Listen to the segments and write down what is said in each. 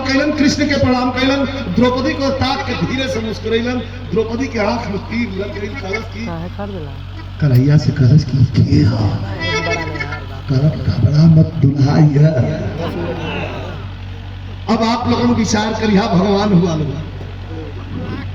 कैलन, कृष्ण के प्रणाम कैलन, द्रौपदी को ताक के धीरे से मुस्कुरैलन। द्रौपदी के आंख में तीर लग गई। कलश की कन्हैया से कलश की घबरा मत दुल्हा। अब आप लोगों विचार करिया, भगवान हुआ लोग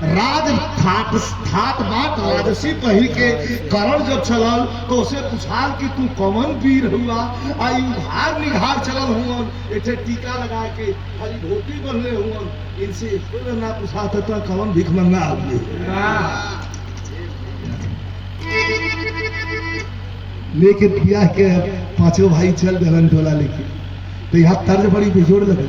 राज ठाट बाट राजसी पहिर के करण जब चलल तो उसे पूछाल कि तू कौन वीर हुआ। आई उघार निघार चलल हुआ, एठे टीका लगा के खाली धोती बंधले हुआ। इनसे ना पूछा था कौन भीख मंगा आदमी लेके ब्याह के पांचों भाई चल गलन टोला लेके। तो यहाँ तर्ज बड़ी बेजोड़ लगे।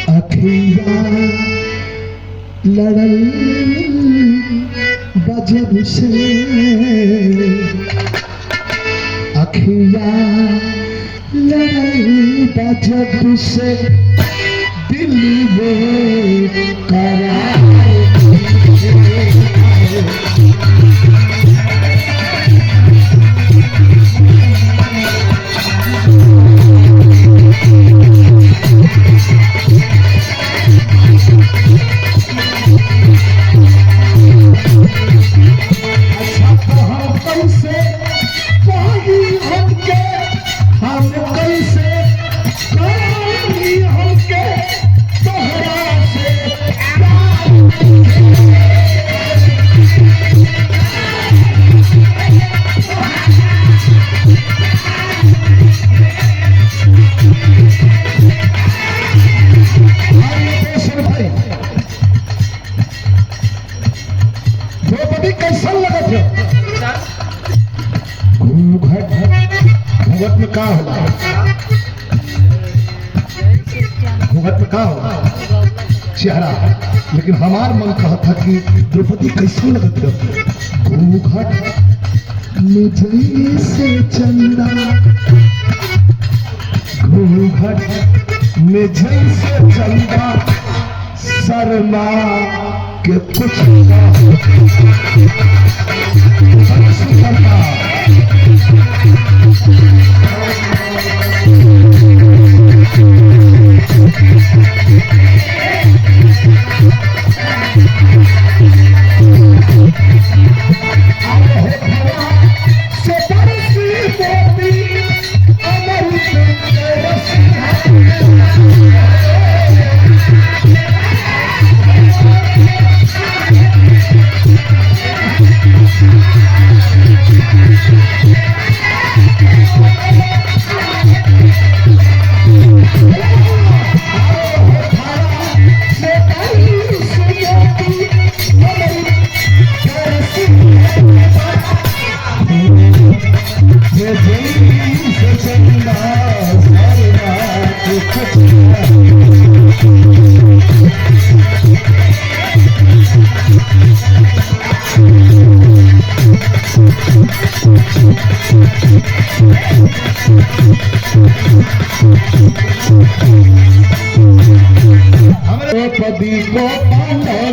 अखिया लड़ल बजब से, अखिया लड़ल बजब से दिल में करार। चेहरा, लेकिन हमार मन कहा था कि द्रौपदी कैसे लगत है घूंघट में जैसे चंदा, घूंघट में जैसे चंदा शर्मा के कुछ द्रौपदी को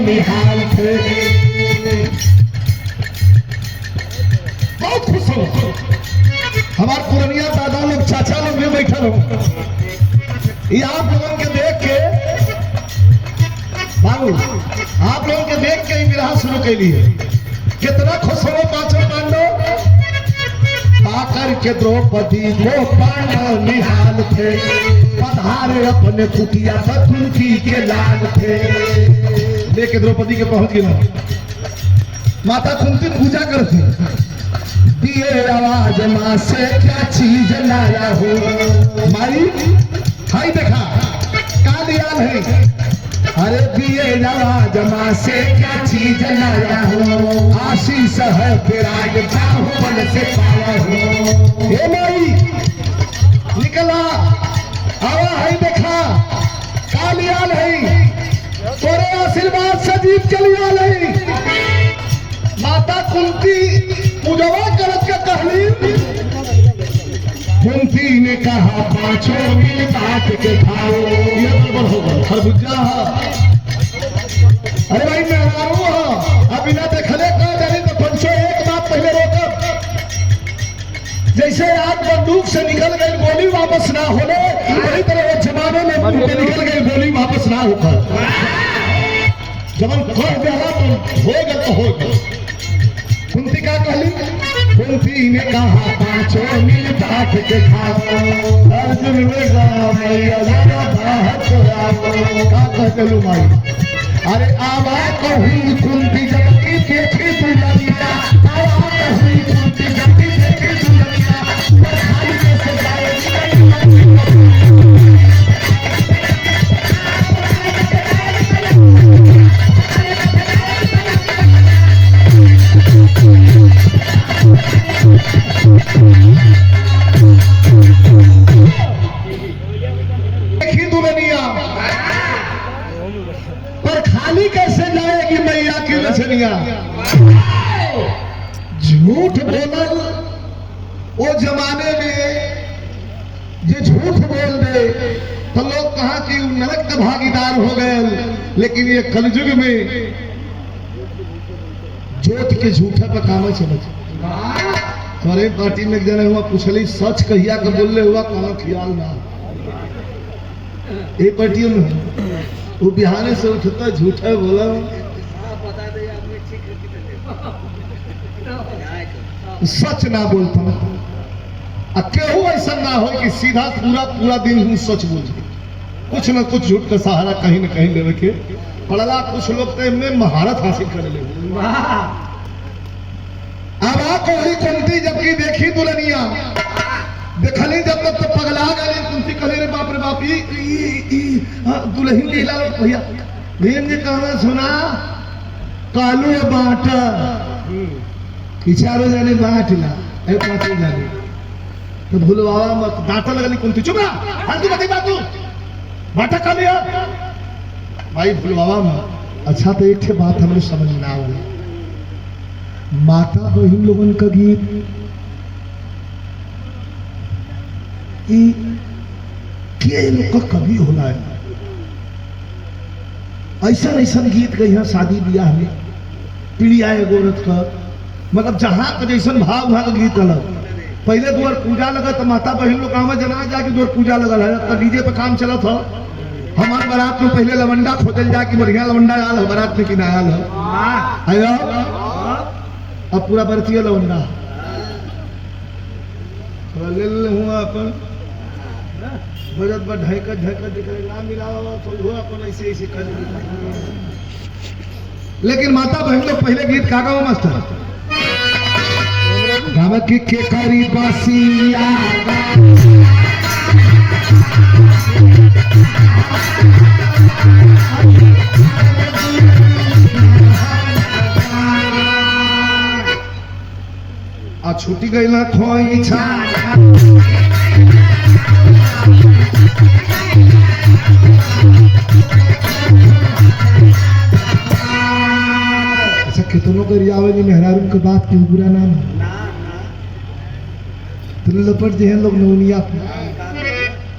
निहाल थे। बहुत खुश हो हमारे पुरनिया दादा लोग चाचा लोग भी बैठे हो। ये आप लोगों के देख के बाबू, आप लोगों के देख के विवाह शुरू के लिए कितना खुश हो पांचों पांडव। पाकर के द्रौपदी को पांडव निहाल थे, पधारे अपने कुटिया कुंती के लाल थे। लेके द्रौपदी के पहुंच गए, माता कुंती पूजा करती। दिए आवाज माँ से क्या चीज लाया हो, माई हाई देखा का दिया है। अरे दिए आवाज माँ से क्या चीज लाया हो, आशीष है विराज बाहुबल से पाया हो। हे माई निकला आवा है देखा का लिया नहीं, तोरे आशीर्वाद से जीत के लिया नहीं। माता कुंती पूजवा करत के कहली। कुंती ने कहा पांचों मिल बात के खाओ। ये गड़बड़ होगा खरबूजा। अरे भाई मैं अब बिना देखले कह जानी तो पंचों एक बात पहले रोकब। जैसे जैसे आग बंदूक से निकल गई गोली वापस ना होने, वही तरह वो जमाने में उनके निकल गई गोली वापस ना होकर जब हम कह दिया तो हो गया तो हो गया। कुंती क्या कहली? कुंती ने कहा 5 मील बात के खाओ, अर्जुन ने कहा मैया जरा बाहर तो आओ। का कहलू माई? अरे आवा कही कुंती जब की देखी तू लगिया, आवा कही कुंती जब की देखी तू लगिया, खाली कैसे जाएगी? देखी दुल्हनिया पर खाली कैसे जाएगी मैया की नचनिया? झूठ बोलल वो जमाने में जो झूठ बोल दे तो लोग कहा कि नरक का भागीदार हो गए, लेकिन ये कलयुग में जोत के झूठा पर काम चले। हमारे पार्टी में एक जने हुआ पूछली सच कहिया का बोलले हुआ कहा ख्याल ना ये पार्टियों में वो बिहाने से उठता झूठा बोला सच ना बोलता। केहू ऐसा ना हो कि सीधा पूरा दिन हम सच बोल, कुछ ना कुछ झूठ का सहारा कहीं ना कहीं लेवे के पड़ला। कुछ लोग तो इनमें महारत हासिल कर ले। अब कोई कुंती जबकि देखी दुल्हनिया देखली जब तक तो पगला गई। कुंती कहले रे बाप दुल्हन लीला भैया भैन जी कहना सुना कालू बाट कि चारों जाने बाट ला ए पांचों जाने तो भूलवा मत। डांटा लगली कुंती चुप रहा फालतू बातें बातू बाटा का लिया भाई भूलवा मत। अच्छा तो एक बात हमें समझ ना आई, माता बहन लोगन का गीत के लोग का कभी होला है। ऐसा ऐसा गीत गई है शादी ब्याह में पीड़िया गोरत का मतलब जहां का जैसन भाव वहां का गीत अलग। पहले द्वार पूजा लगा तो माता बहन लोग काम जना जाके द्वार पूजा लगल है तो डीजे पे काम चला था। हमारे बारात में पहले लवंडा खोजल जा कि बढ़िया लवंडा आल है बारात में कि ना आल है। अब पूरा बरतिया लवंडा ले हुआ अपन बजट पर ढैकत दिख रहे ना मिलावा तो हुआ अपन ऐसे ऐसे कर। लेकिन माता बहन लोग पहले गीत का गाओ मास्टर गावा के करी बासिया आ छूटी गई ना खोई छा अच्छा कितनों कर यावे मेहरारू के बात क्यों बुरा नाम तुम लपट जे हैं लोग नौनिया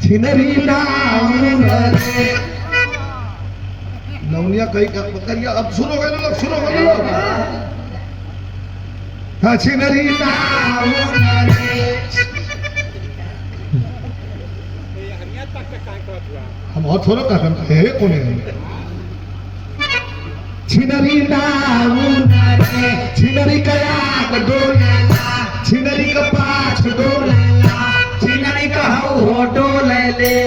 छिनरी नौनिया कहीं करिया। अब सुनो गए लोग सुनो गए लोग हाँ छिनरी हम और थोड़ा कहते हैं कौन है छिनरी छिनरी कया छिनरी का पाछ डोल छिनरी का हो डोल ले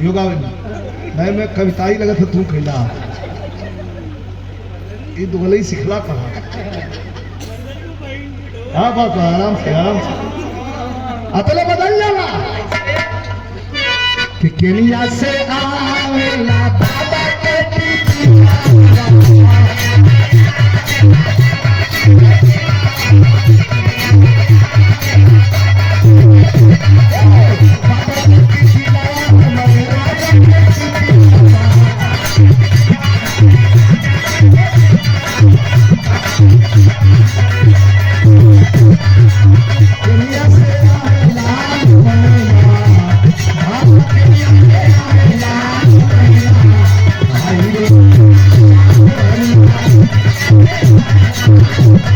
योगावन मैं कविताई लगा था तू कहला ये दुगले सिखला कहा। हाँ बात आराम से अतले बदल जाना कि केनिया से आवेला बाबा के Thank you.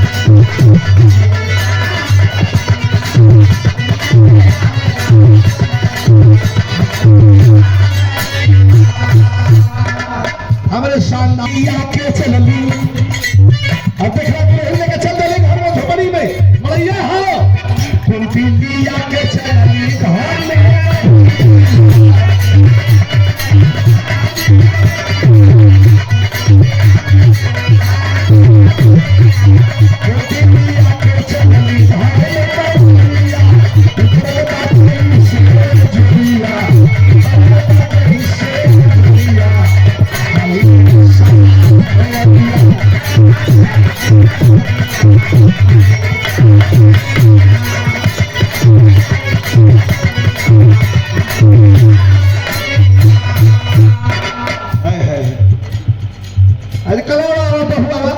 हमारे शानदार के चलली अब देख रहा है लेके चल दे घर में झोपड़ी में मलैया हो कुंती लिया के चलली घर में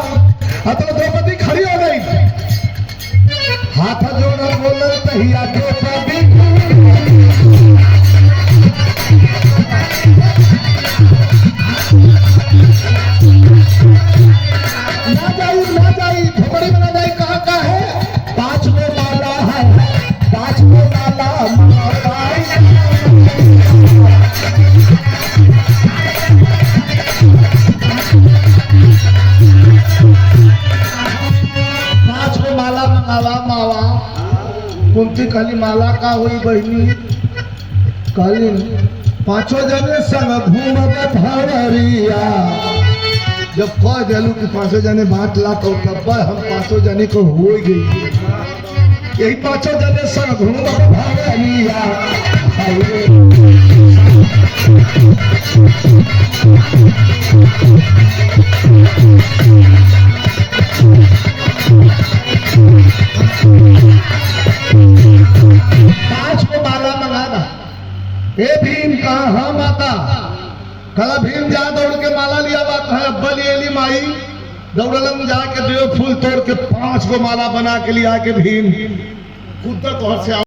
द्रौपदी खड़ी हो गई हाथ जोड़ बोल तहिया द्रौपदी ना जाई झोपड़ी में ना जाई कहाँ है 5 गो माला है 5 गो माला मावा कुंती कहली माला का हुई बहनी कहली 5 जने संग घूमत भवरिया जब कह दिलू कि 5 जने बांट ला तो तब हम 5 जने को हो गई यही 5 जने संग घूमत भवरिया हे भीम कहा माता कला भीम जा दौड़ के माला लिया बात है अब्बा लिए माई दौड़लन जाके 2 फूल तोड़ के 5 गो माला बना के लिया के भीम खुद तक से